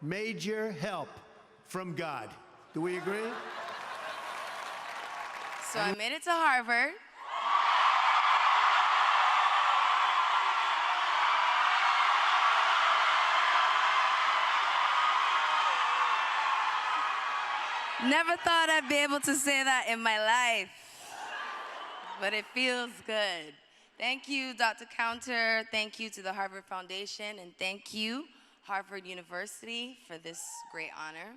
major help from God. Do we agree? So I made it to Harvard. Never thought I'd be able to say that in my life, but it feels good. Thank you, Dr. Counter. Thank you to the Harvard Foundation, and thank you, Harvard University, for this great honor.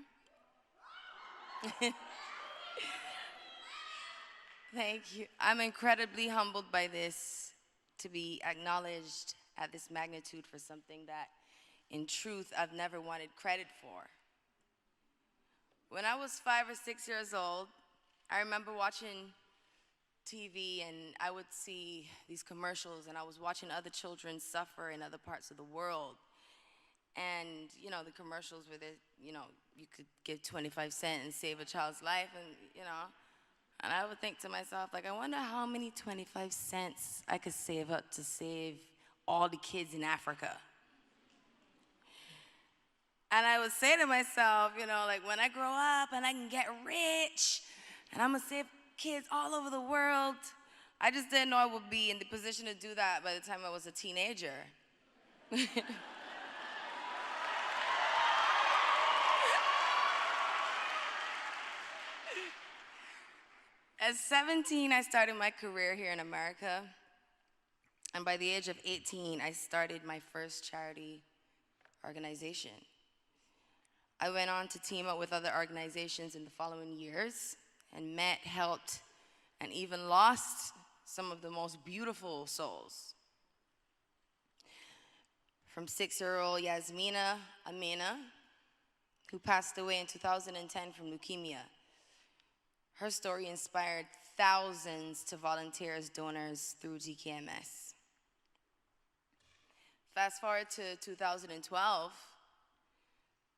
Thank you. I'm incredibly humbled by this, to be acknowledged at this magnitude for something that, in truth, I've never wanted credit for. When I was 5 or 6 years old, I remember watching TV and I would see these commercials and I was watching other children suffer in other parts of the world. And, you know, the commercials where you could give 25 cents and save a child's life and I would think to myself, like, I wonder how many 25 cents I could save up to save all the kids in Africa. And I would say to myself, like, when I grow up and I can get rich and I'm gonna save kids all over the world, I just didn't know I would be in the position to do that by the time I was a teenager. At 17, I started my career here in America. And by the age of 18, I started my first charity organization. I went on to team up with other organizations in the following years and met, helped, and even lost some of the most beautiful souls. From 6-year-old Yasmina Amina, who passed away in 2010 from leukemia. Her story inspired thousands to volunteer as donors through GKMS. Fast forward to 2012,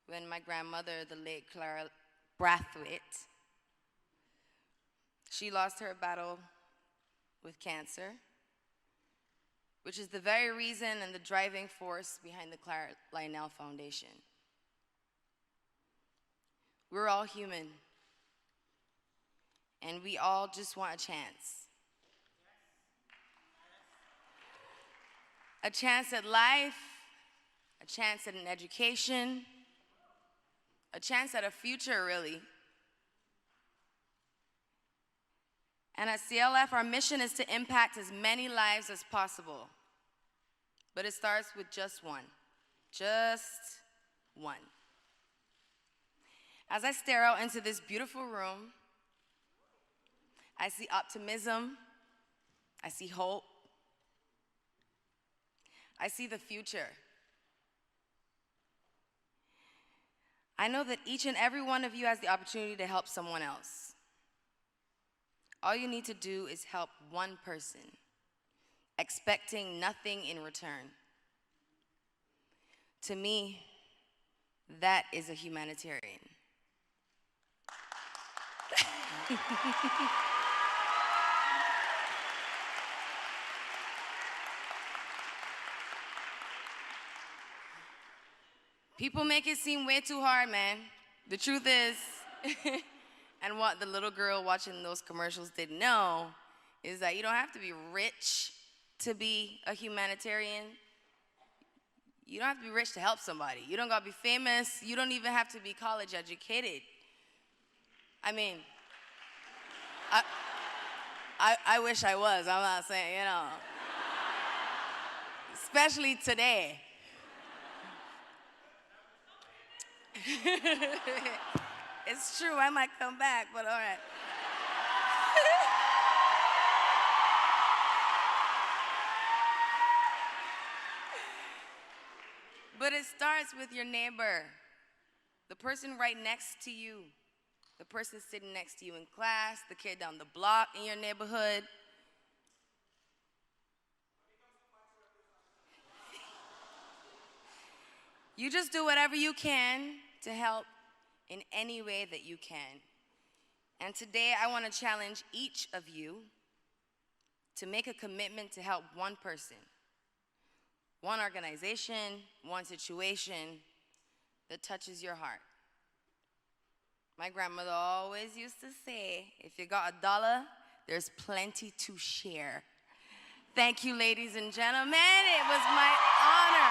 when my grandmother, the late Clara Brathwaite, she lost her battle with cancer, which is the very reason and the driving force behind the Clara Lionel Foundation. We're all human, and we all just want a chance. A chance at life, a chance at an education, a chance at a future, really. And at CLF, our mission is to impact as many lives as possible. But it starts with just one. Just one. As I stare out into this beautiful room, I see optimism, I see hope, I see the future. I know that each and every one of you has the opportunity to help someone else. All you need to do is help one person, expecting nothing in return. To me, that is a humanitarian. People make it seem way too hard, man. The truth is, and what the little girl watching those commercials didn't know, is that you don't have to be rich to be a humanitarian. You don't have to be rich to help somebody. You don't gotta be famous. You don't even have to be college educated. I mean, I wish I was, I'm not saying, especially today. It's true, I might come back, but all right. But it starts with your neighbor, the person right next to you, the person sitting next to you in class, the kid down the block in your neighborhood. You just do whatever you can to help in any way that you can. And today I want to challenge each of you to make a commitment to help one person, one organization, one situation, that touches your heart. My grandmother always used to say, if you got $1, there's plenty to share. Thank you, ladies and gentlemen. It was my honor